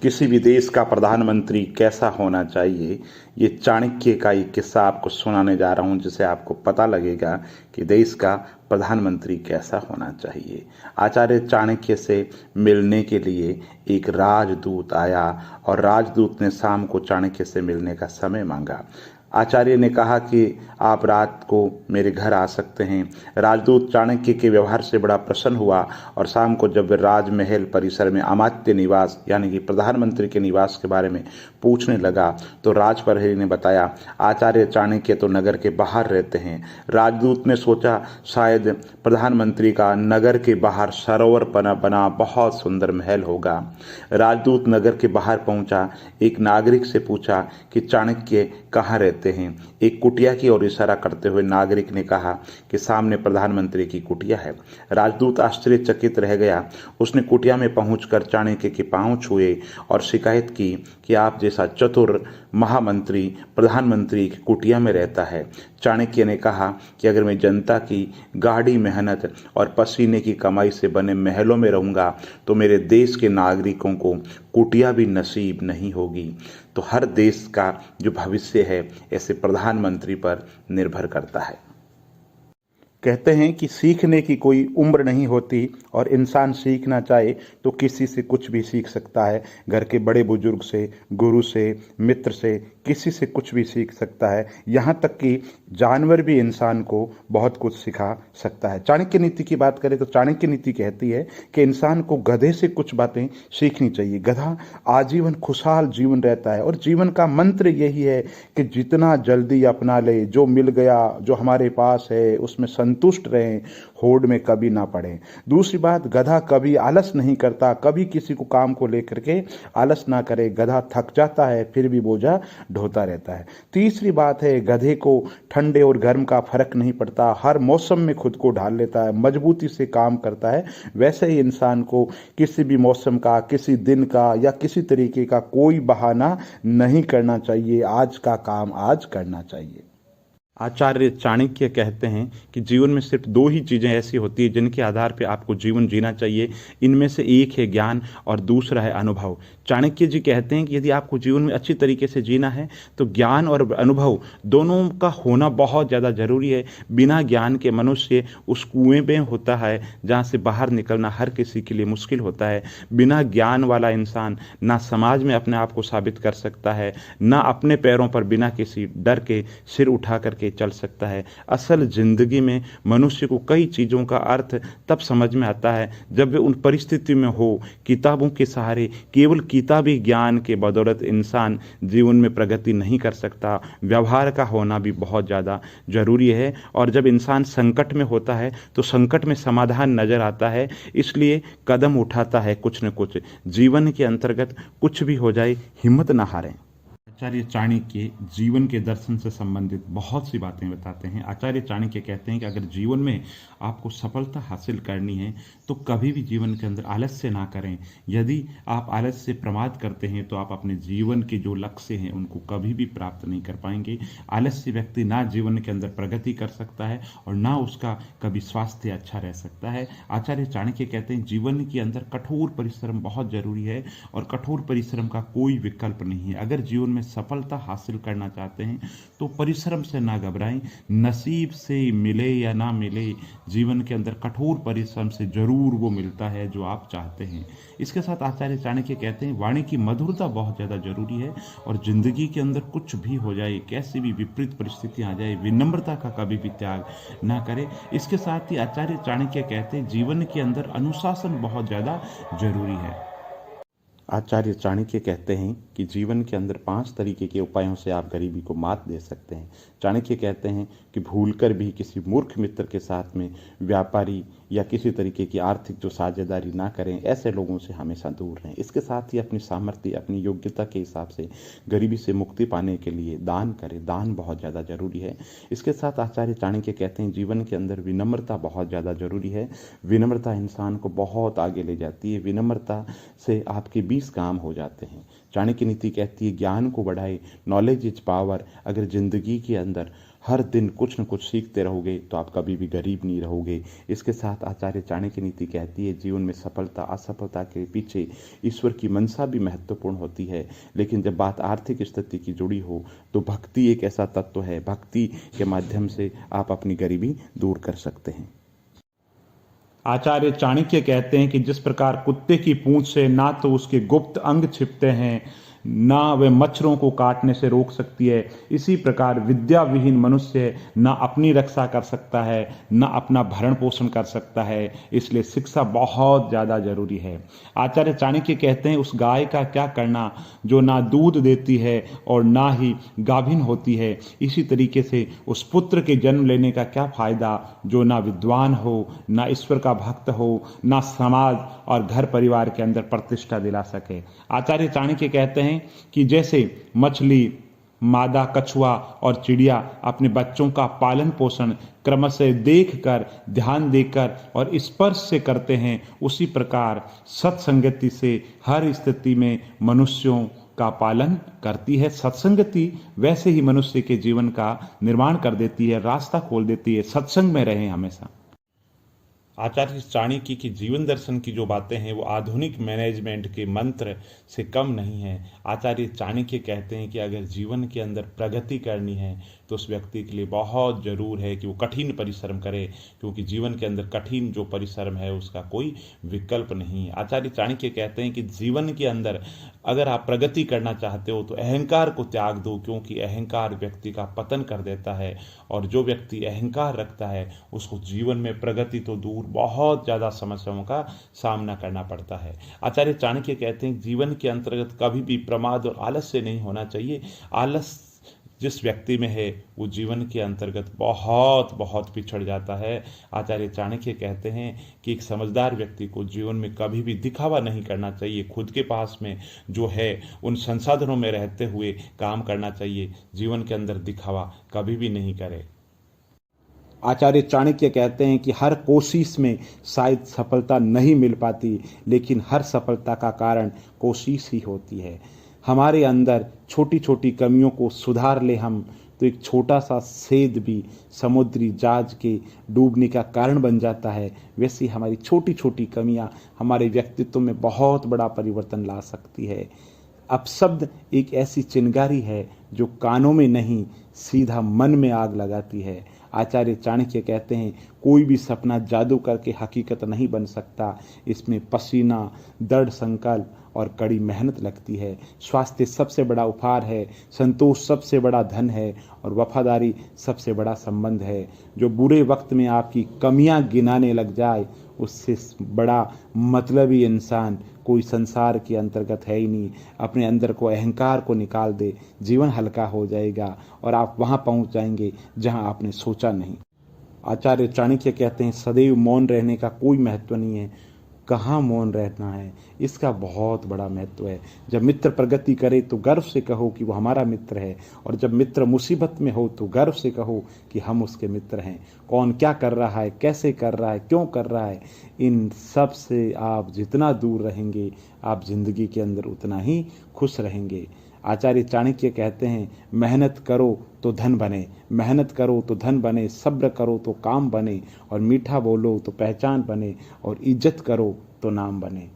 किसी भी देश का प्रधानमंत्री कैसा होना चाहिए, ये चाणक्य का एक किस्सा आपको सुनाने जा रहा हूँ, जिससे आपको पता लगेगा कि देश का प्रधानमंत्री कैसा होना चाहिए। आचार्य चाणक्य से मिलने के लिए एक राजदूत आया और राजदूत ने शाम को चाणक्य से मिलने का समय मांगा। आचार्य ने कहा कि आप रात को मेरे घर आ सकते हैं। राजदूत चाणक्य के व्यवहार से बड़ा प्रसन्न हुआ और शाम को जब वे राजमहल परिसर में अमात्य निवास यानी कि प्रधानमंत्री के निवास के बारे में पूछने लगा तो राजप्रहरी ने बताया, आचार्य चाणक्य तो नगर के बाहर रहते हैं। राजदूत ने सोचा शायद प्रधानमंत्री का नगर के बाहर सरोवर बना बहुत सुंदर महल होगा। राजदूत नगर के बाहर पहुंचा, एक नागरिक से पूछा कि चाणक्य कहाँ रहते हैं। एक कुटिया की ओर इशारा करते हुए नागरिक ने कहा कि सामने प्रधानमंत्री की कुटिया है। राजदूत आश्चर्यचकित रह गया। उसने कुटिया में पहुंचकर चाणक्य के पांव छुए और शिकायत की कि आप जैसा चतुर महामंत्री प्रधानमंत्री की कुटिया में रहता है। चाणक्य ने कहा कि अगर मैं जनता की गाढ़ी मेहनत और पसीने की कमाई से बने महलों में रहूंगा तो मेरे देश के नागरिकों को कुटिया भी नसीब नहीं होगी। तो हर देश का जो भविष्य है ऐसे प्रधानमंत्री पर निर्भर करता है। कहते हैं कि सीखने की कोई उम्र नहीं होती और इंसान सीखना चाहे तो किसी से कुछ भी सीख सकता है। घर के बड़े बुजुर्ग से, गुरु से, मित्र से, किसी से कुछ भी सीख सकता है। यहाँ तक कि जानवर भी इंसान को बहुत कुछ सिखा सकता है। चाणक्य नीति की बात करें तो चाणक्य नीति कहती है कि इंसान को गधे से कुछ बातें सीखनी चाहिए। गधा आजीवन खुशहाल जीवन रहता है और जीवन का मंत्र यही है कि जितना जल्दी अपना ले, जो मिल गया, जो हमारे पास है उसमें संतुष्ट रहें, होड़ में कभी ना पड़े। दूसरी बात, गधा कभी आलस नहीं करता, कभी किसी को काम को लेकर के आलस ना करे। गधा थक जाता है फिर भी बोझा ढोता रहता है। तीसरी बात है, गधे को ठंडे और गर्म का फर्क नहीं पड़ता, हर मौसम में खुद को ढाल लेता है, मजबूती से काम करता है। वैसे ही इंसान को किसी भी मौसम का, किसी दिन का या किसी तरीके का कोई बहाना नहीं करना चाहिए। आज का काम आज करना चाहिए। आचार्य चाणक्य कहते हैं कि जीवन में सिर्फ दो ही चीज़ें ऐसी होती हैं जिनके आधार पर आपको जीवन जीना चाहिए। इनमें से एक है ज्ञान और दूसरा है अनुभव। चाणक्य जी कहते हैं कि यदि आपको जीवन में अच्छी तरीके से जीना है तो ज्ञान और अनुभव दोनों का होना बहुत ज़्यादा ज़रूरी है। बिना ज्ञान के मनुष्य उस कुएं में होता है जहाँ से बाहर निकलना हर किसी के लिए मुश्किल होता है। बिना ज्ञान वाला इंसान ना समाज में अपने आप को साबित कर सकता है, ना अपने पैरों पर बिना किसी डर के सिर उठा करके चल सकता है। असल जिंदगी में मनुष्य को कई चीज़ों का अर्थ तब समझ में आता है जब वे उन परिस्थिति में हो। किताबों के सहारे, केवल किताबी ज्ञान के बदौलत इंसान जीवन में प्रगति नहीं कर सकता। व्यवहार का होना भी बहुत ज़्यादा जरूरी है और जब इंसान संकट में होता है तो संकट में समाधान नजर आता है, इसलिए कदम उठाता है कुछ न कुछ। जीवन के अंतर्गत कुछ भी हो जाए, हिम्मत ना हारें। आचार्य चाणक्य जीवन के दर्शन से संबंधित बहुत सी बातें बताते हैं। आचार्य चाणक्य कहते हैं कि अगर जीवन में आपको सफलता हासिल करनी है तो कभी भी जीवन के अंदर आलस्य ना करें। यदि आप आलस्य से प्रमाद करते हैं तो आप अपने जीवन के जो लक्ष्य हैं उनको कभी भी प्राप्त नहीं कर पाएंगे। आलस्य व्यक्ति ना जीवन के अंदर प्रगति कर सकता है और ना उसका कभी स्वास्थ्य अच्छा रह सकता है। आचार्य चाणक्य कहते हैं जीवन के अंदर कठोर परिश्रम बहुत जरूरी है और कठोर परिश्रम का कोई विकल्प नहीं है। अगर जीवन में सफलता हासिल करना चाहते हैं तो परिश्रम से ना घबराएं। नसीब से मिले या ना मिले, जीवन के अंदर कठोर परिश्रम से जरूर वो मिलता है जो आप चाहते हैं। इसके साथ आचार्य चाणक्य कहते हैं वाणी की मधुरता बहुत ज़्यादा जरूरी है और जिंदगी के अंदर कुछ भी हो जाए, कैसी भी विपरीत परिस्थिति आ जाए, विनम्रता का कभी भी त्याग ना करें। इसके साथ ही आचार्य चाणक्य कहते हैं जीवन के अंदर अनुशासन बहुत ज़्यादा जरूरी है। आचार्य चाणक्य कहते हैं कि जीवन के अंदर 5 तरीके के उपायों से आप गरीबी को मात दे सकते हैं। चाणक्य कहते हैं कि भूलकर भी किसी मूर्ख मित्र के साथ में व्यापारी या किसी तरीके की आर्थिक जो साझेदारी ना करें, ऐसे लोगों से हमेशा दूर रहें। इसके साथ ही अपनी सामर्थ्य, अपनी योग्यता के हिसाब से गरीबी से मुक्ति पाने के लिए दान करें। दान बहुत ज़्यादा जरूरी है। इसके साथ आचार्य चाणक्य कहते हैं जीवन के अंदर विनम्रता बहुत ज़्यादा जरूरी है। विनम्रता इंसान को बहुत आगे ले जाती है। विनम्रता से आपके बीच 19 काम हो जाते हैं। चाणक्य नीति कहती है ज्ञान को बढ़ाए, नॉलेज इज पावर। अगर ज़िंदगी के अंदर हर दिन कुछ न कुछ सीखते रहोगे तो आप कभी भी गरीब नहीं रहोगे। इसके साथ आचार्य चाणक्य नीति कहती है जीवन में सफलता असफलता के पीछे ईश्वर की मंशा भी महत्वपूर्ण होती है, लेकिन जब बात आर्थिक स्थिति की जुड़ी हो तो भक्ति एक ऐसा तत्व है, भक्ति के माध्यम से आप अपनी गरीबी दूर कर सकते हैं। आचार्य चाणक्य कहते हैं कि जिस प्रकार कुत्ते की पूंछ से ना तो उसके गुप्त अंग छिपते हैं, ना वह मच्छरों को काटने से रोक सकती है, इसी प्रकार विद्या विहीन मनुष्य ना अपनी रक्षा कर सकता है, ना अपना भरण पोषण कर सकता है। इसलिए शिक्षा बहुत ज़्यादा जरूरी है। आचार्य चाणक्य कहते हैं उस गाय का क्या करना जो ना दूध देती है और ना ही गाभिन होती है। इसी तरीके से उस पुत्र के जन्म लेने का क्या फायदा जो ना विद्वान हो, ना ईश्वर का भक्त हो, ना समाज और घर परिवार के अंदर प्रतिष्ठा दिला सके। आचार्य चाणक्य कहते हैं कि जैसे मछली, मादा कछुआ और चिड़िया अपने बच्चों का पालन पोषण क्रमशः देखकर, ध्यान देकर और स्पर्श से करते हैं, उसी प्रकार सत्संगति से हर स्थिति में मनुष्यों का पालन करती है। सत्संगति वैसे ही मनुष्य के जीवन का निर्माण कर देती है, रास्ता खोल देती है। सत्संग में रहें हमेशा। आचार्य चाणक्य की जीवन दर्शन की जो बातें हैं वो आधुनिक मैनेजमेंट के मंत्र से कम नहीं है। आचार्य चाणक्य कहते हैं कि अगर जीवन के अंदर प्रगति करनी है तो उस व्यक्ति के लिए बहुत ज़रूर है कि वो कठिन परिश्रम करे, क्योंकि जीवन के अंदर कठिन जो परिश्रम है उसका कोई विकल्प नहीं है। आचार्य चाणक्य कहते हैं कि जीवन के अंदर अगर आप प्रगति करना चाहते हो तो अहंकार को त्याग दो, क्योंकि अहंकार व्यक्ति का पतन कर देता है, और जो व्यक्ति अहंकार रखता है उसको जीवन में प्रगति तो दूर बहुत ज़्यादा समस्याओं का सामना करना पड़ता है। आचार्य चाणक्य कहते हैं जीवन के अंतर्गत कभी भी प्रमाद और आलस्य नहीं होना चाहिए। आलस जिस व्यक्ति में है वो जीवन के अंतर्गत बहुत बहुत पिछड़ जाता है। आचार्य चाणक्य कहते हैं कि एक समझदार व्यक्ति को जीवन में कभी भी दिखावा नहीं करना चाहिए, खुद के पास में जो है उन संसाधनों में रहते हुए काम करना चाहिए। जीवन के अंदर दिखावा कभी भी नहीं करे। आचार्य चाणक्य कहते हैं कि हर कोशिश में शायद सफलता नहीं मिल पाती, लेकिन हर सफलता का कारण कोशिश ही होती है। हमारे अंदर छोटी छोटी कमियों को सुधार ले हम तो एक छोटा सा छेद भी समुद्री जहाज के डूबने का कारण बन जाता है। वैसे हमारी छोटी छोटी कमियां हमारे व्यक्तित्व में बहुत बड़ा परिवर्तन ला सकती है। अपशब्द एक ऐसी चिंगारी है जो कानों में नहीं सीधा मन में आग लगाती है। आचार्य चाणक्य कहते हैं कोई भी सपना जादू करके हकीकत नहीं बन सकता, इसमें पसीना, दृढ़ संकल्प और कड़ी मेहनत लगती है। स्वास्थ्य सबसे बड़ा उपहार है, संतोष सबसे बड़ा धन है और वफादारी सबसे बड़ा संबंध है। जो बुरे वक्त में आपकी कमियां गिनाने लग जाए उससे बड़ा मतलबी इंसान कोई संसार के अंतर्गत है ही नहीं। अपने अंदर को अहंकार को निकाल दे, जीवन हल्का हो जाएगा और आप वहां पहुंच जाएंगे जहां आपने सोचा नहीं। आचार्य चाणक्य कहते हैं सदैव मौन रहने का कोई महत्व नहीं है, कहाँ मौन रहना है इसका बहुत बड़ा महत्व है। जब मित्र प्रगति करे तो गर्व से कहो कि वो हमारा मित्र है, और जब मित्र मुसीबत में हो तो गर्व से कहो कि हम उसके मित्र हैं। कौन क्या कर रहा है, कैसे कर रहा है, क्यों कर रहा है, इन सब से आप जितना दूर रहेंगे आप जिंदगी के अंदर उतना ही खुश रहेंगे। आचार्य चाणक्य कहते हैं मेहनत करो तो धन बने, मेहनत करो तो धन बने, सब्र करो तो काम बने, और मीठा बोलो तो पहचान बने, और इज्जत करो तो नाम बने।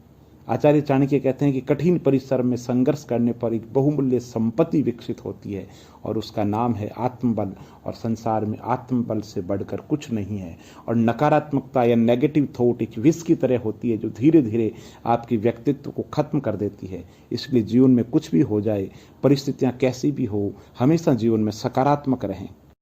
आचार्य चाणक्य कहते हैं कि कठिन परिश्रम में संघर्ष करने पर एक बहुमूल्य संपत्ति विकसित होती है और उसका नाम है आत्मबल, और संसार में आत्मबल से बढ़कर कुछ नहीं है। और नकारात्मकता या नेगेटिव थॉट एक विष की तरह होती है जो धीरे धीरे आपके व्यक्तित्व को खत्म कर देती है। इसलिए जीवन में कुछ भी हो जाए, परिस्थितियां कैसी भी हो, हमेशा जीवन में सकारात्मक रहें।